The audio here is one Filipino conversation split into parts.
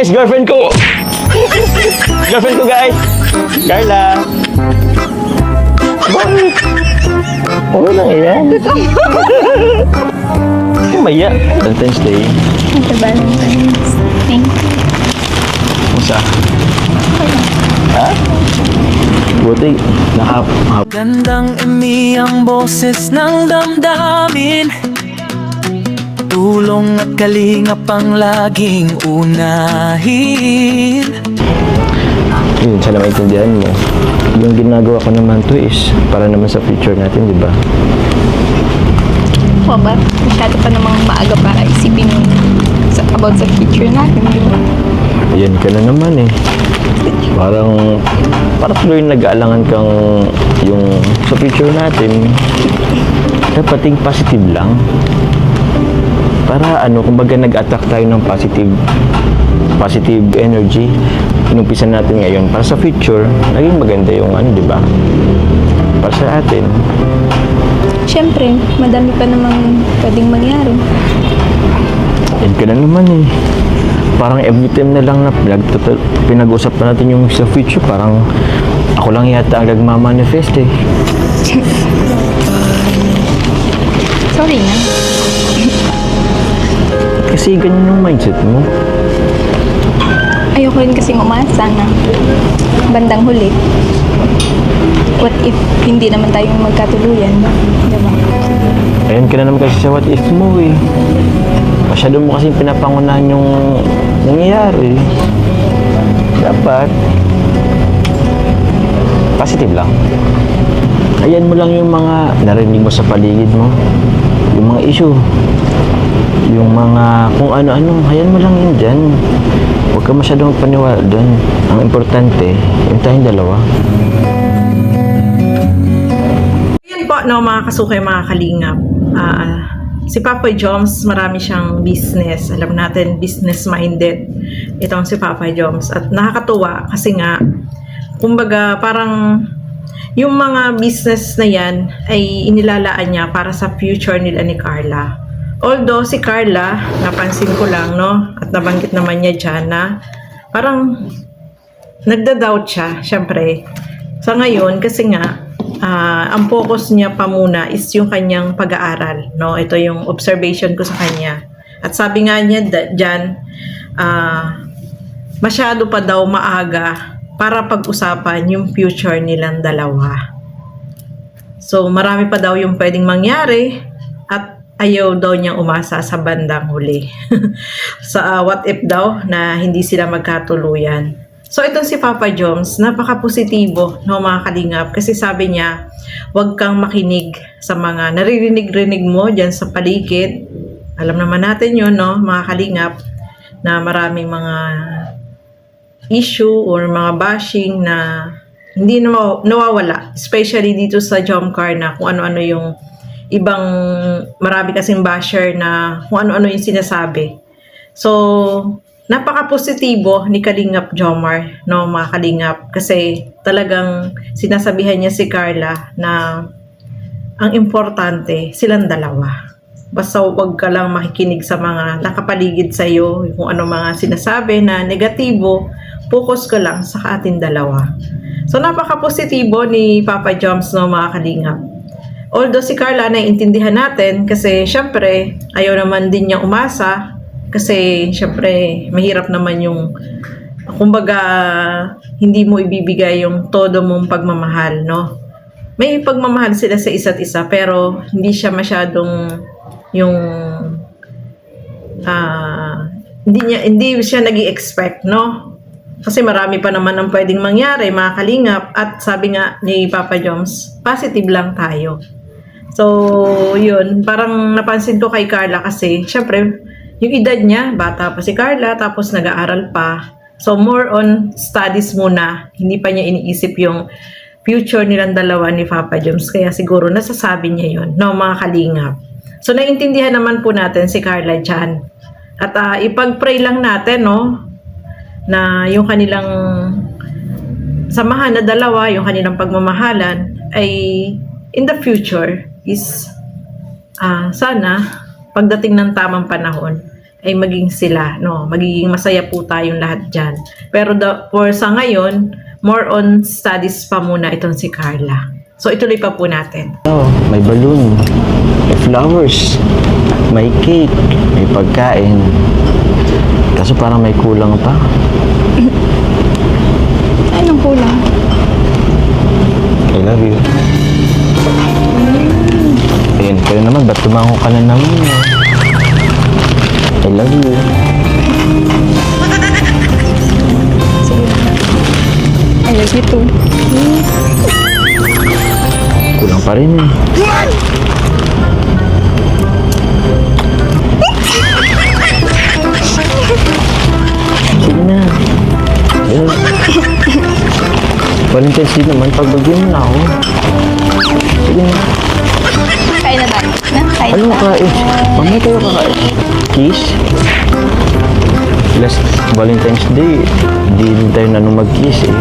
Guys, girlfriend ko! Girlfriend ko, guys! Carla! Bakit? Okay lang yan. Maya. Valentine's Day. Happy Valentine's. Thank you. Musa? Ha? Buti. Gandang ang boses ng damdamin. Tulong at kalingap ang laging unahin. Yun, sana maintindihan mo. Yung ginagawa ko naman to is para naman sa future natin, di ba? O ba? Masyado pa namang maaga para isipin about sa future natin, di ba? Ayan ka na naman eh. Parang tuloy nag-aalangan kang yung sa future natin. Dapat ting positive lang. Para kumbaga nag-attract tayo ng positive energy. Inumpisa natin ngayon para sa future, naging maganda yung di ba? Para sa atin. Siyempre, madami pa namang pwedeng mangyari. Yan ka na naman eh. Parang every time na lang na pinag-usap pa natin yung sa future, parang ako lang yata ang nagmamanifest eh. Sorry na. Kasi ganyan yung mindset mo. Ayoko rin kasing umasa na bandang huli. What if hindi naman tayo magkatuluyan? Diba? Ayan ka na naman kasi sa what if mo eh. Masyado mo kasi pinapangunahan yung nangyayari. Dapat positive lang. Ayan mo lang yung mga narinig mo sa paligid mo. Yung mga issue. Yung mga kung ano-ano. Ayan mo lang yun dyan. Huwag ka masyadong paniwala doon. Ang importante, yung tayong dalawa. Yan po, no, mga kasukay, mga kalingap. Si Papa Joms, marami siyang business. Alam natin, business-minded itong si Papa Joms. At nakakatuwa kasi nga, kumbaga parang yung mga business na yan ay inilalaan niya para sa future nila ni Carla. Although si Carla, napansin ko lang, no, at nabanggit naman niya dyan na parang nagda-doubt siya, syempre. Sa ngayon, kasi nga, ang focus niya pa muna is yung kanyang pag-aaral, no? Ito yung observation ko sa kanya. At sabi nga niya dyan, masyado pa daw maaga para pag-usapan yung future nilang dalawa. So, marami pa daw yung pwedeng mangyari at ayaw daw niyang umasa sa bandang huli. Sa what if daw na hindi sila magkatuluyan. So, itong si Papa Joms, napaka-positibo, no, mga kalingap. Kasi sabi niya, huwag kang makinig sa mga naririnig-rinig mo dyan sa paligid. Alam naman natin yun, no, mga kalingap, na maraming mga issue or mga bashing na hindi nawawala. Especially dito sa Jomcar na kung ano-ano yung ibang, marami kasing basher na kung ano-ano yung sinasabi. So, napaka-positibo ni Kalingap Jomar, no, mga Kalingap, kasi talagang sinasabihan niya si Carla na ang importante silang dalawa. Basta huwag ka lang makikinig sa mga nakapaligid sa iyo, kung ano mga sinasabi na negatibo, focus ka lang sa ating dalawa. So napaka-positibo ni Papa Joms, no, mga Kalingap. Although si Carla naiintindihan natin kasi syempre ayaw naman din niya umasa. Kasi, syempre, mahirap naman yung, kumbaga, hindi mo ibibigay yung todo mong pagmamahal, no? May pagmamahal sila sa isa't isa, pero hindi siya masyadong yung, hindi siya nag-i-expect, no? Kasi marami pa naman ang pwedeng mangyari, mga kalingap, at sabi nga ni Papa Joms, positive lang tayo. So, yun, parang napansin ko kay Carla kasi, syempre, yung edad niya, bata pa si Carla, tapos nag-aaral pa. So, more on studies muna. Hindi pa niya iniisip yung future nilang dalawa ni Papa Joms. Kaya siguro nasasabi niya yun, no, mga kalingap. So, naiintindihan naman po natin si Carla dyan. At ipag-pray lang natin, no, na yung kanilang samahan na dalawa, yung kanilang pagmamahalan, ay in the future is sana pagdating ng tamang panahon ay maging sila, no? Magiging masaya po tayong lahat dyan. Pero for sa ngayon, more on studies pa muna itong si Carla. So, ituloy pa po natin. Oh, may balloon, may flowers, may cake, may pagkain. Kaso parang may kulang pa. Anong kulang? I love you. Ayan, kayo naman, ba't tumango ka na naman? I love you. Sige. I love you too. Kulang pa rin eh. Sige na. Ayun. Valentine's Day naman, pagbagyan mo na ako. Sige na. Kain na tayo. Na? Kain Ano na ka eh? Mamaya tayo kakain. Kiss? Last Valentine's Day, hindi din tayo na mag-kiss eh.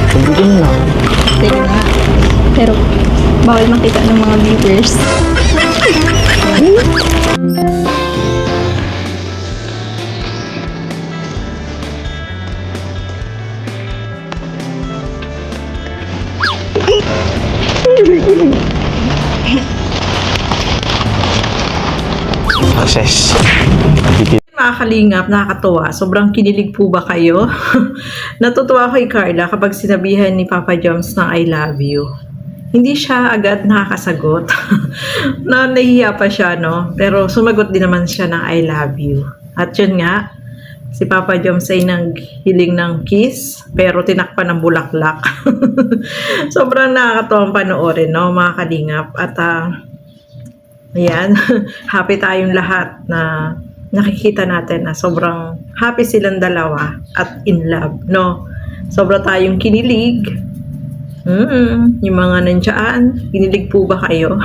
Pagbagyan mo na ako. Sige na. Pero, bawal makita ng mga viewers. Success. Bigyan. Mga kalingap, nakakatuwa. Sobrang kinilig po ba kayo? Natutuwa ko kay Carla kapag sinabihan ni Papa Joms ng I love you. Hindi siya agad nakakasagot. Nahihiya pa siya, no? Pero sumagot din naman siya ng I love you. At yun nga, si Papa Joms ay nanghiling ng kiss, pero tinakpan ng bulaklak. Sobrang nakakatuwang panoorin, no, mga kalingap. At ayan, happy tayong lahat na nakikita natin na sobrang happy silang dalawa at in love, no? Sobra tayong kinilig. Yung mga nandiyan, kinilig po ba kayo?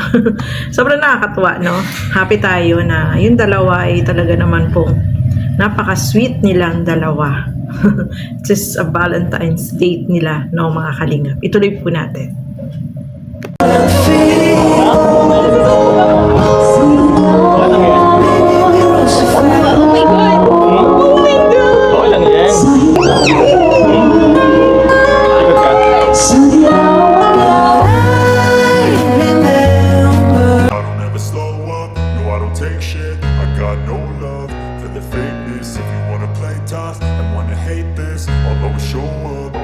Sobrang nakakatuwa, no? Happy tayo na yung dalawa ay talaga naman pong napaka-sweet nilang dalawa. Just a Valentine's date nila, no, mga kalingap. Ituloy po natin. Oh my God! Oh my God! Okay lang yan. I don't ever slow up, no I don't take shit. I got no love for the fakeness. If you wanna play tough and wanna hate this, I'll always show up.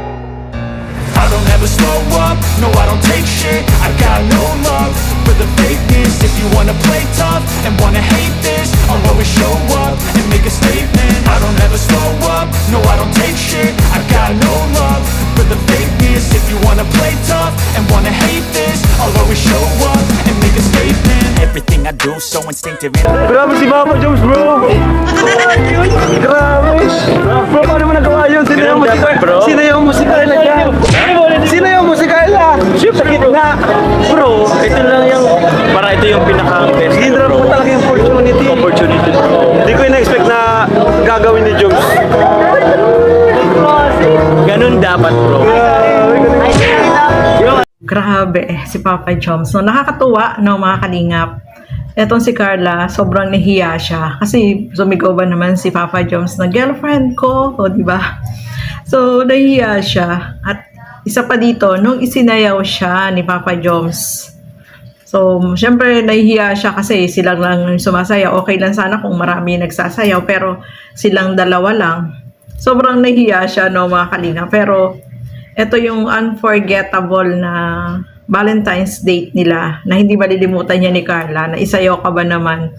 I don't ever slow up, no I don't take shit. I got no love for the fakeness. If you wanna play tough and wanna hate this, I'll always show up and make a statement. I don't ever slow up, no I don't take shit. I got no love for the fakeness. If you wanna play tough and wanna hate this, I'll always show up and make a statement. Everything I do so instinctive. Grabe si Papa Joms, bro! Grabe! Bro, paano mo nagawa yun? Sino yung musikal? Sino yung musikal na dyan? Sino yung musikal na? Sa gitna! Bro, ito lang yung... Para ito yung pinaka-best. Hindra mo talaga yung opportunity. Opportunity, bro. Hindi ko in-expect na gagawin ni Joms. Ganun dapat, bro. Grabe, si Papa Joms. No, nakakatuwa, no, mga kalingap. Etong si Carla, sobrang nahiya siya. Kasi sumigaw ba naman si Papa Joms na girlfriend ko, o di ba? So, nahiya siya. At isa pa dito, nung isinayaw siya ni Papa Joms. So, syempre nahihiya siya kasi silang lang sumasayaw. Okay lang sana kung marami nagsasayaw, pero silang dalawa lang. Sobrang nahihiya siya, no, mga kalingap. Pero ito yung unforgettable na Valentine's date nila na hindi malilimutan niya ni Carla, na isayaw ka ba naman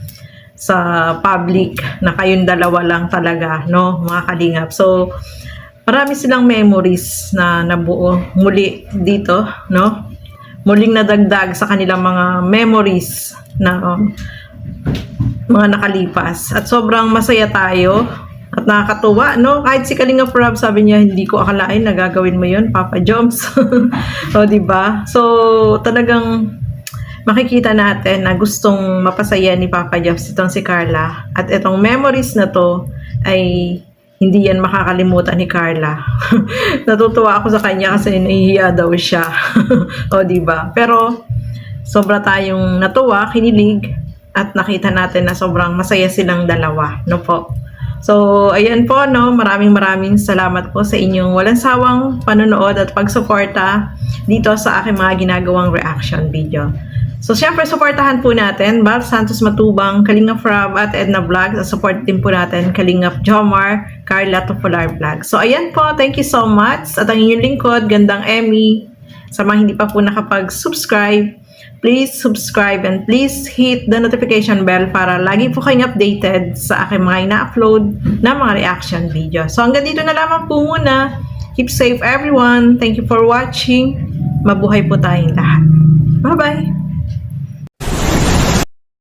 sa public na kayong dalawa lang talaga, no, mga kalingap. So, marami silang memories na nabuo muli dito, no? Muling nadagdag sa kanilang mga memories na mga nakalipas. At sobrang masaya tayo. At nakakatuwa, no? Kahit si Kalinga Prab, sabi niya, hindi ko akalain na gagawin mo yun, Papa Joms. O, diba? So, talagang makikita natin na gustong mapasaya ni Papa Joms itong si Carla. At itong memories na to ay hindi yan makakalimutan ni Carla. Natutuwa ako sa kanya kasi nahihiya daw siya. O, diba? Pero, sobra tayong natuwa, kinilig, at nakita natin na sobrang masaya silang dalawa, no po. So, ayan po, no, maraming salamat po sa inyong walang sawang panonood at pagsuporta dito sa aking mga ginagawang reaction video. So, syempre, supportahan po natin Bal Santos Matubang, Kalingap Rob at Edna Vlogs. At support din po natin Kalingap Jomar, Carla Topolar Vlogs. So, ayan po, thank you so much. At ang inyong lingkod, Gandang Emmy. Sa mga hindi pa po nakapag-subscribe, please subscribe and please hit the notification bell para lagi po kayong updated sa aking mga ina-upload na mga reaction video. So, hanggang dito na lamang po muna. Keep safe everyone. Thank you for watching. Mabuhay po tayong lahat. Bye-bye!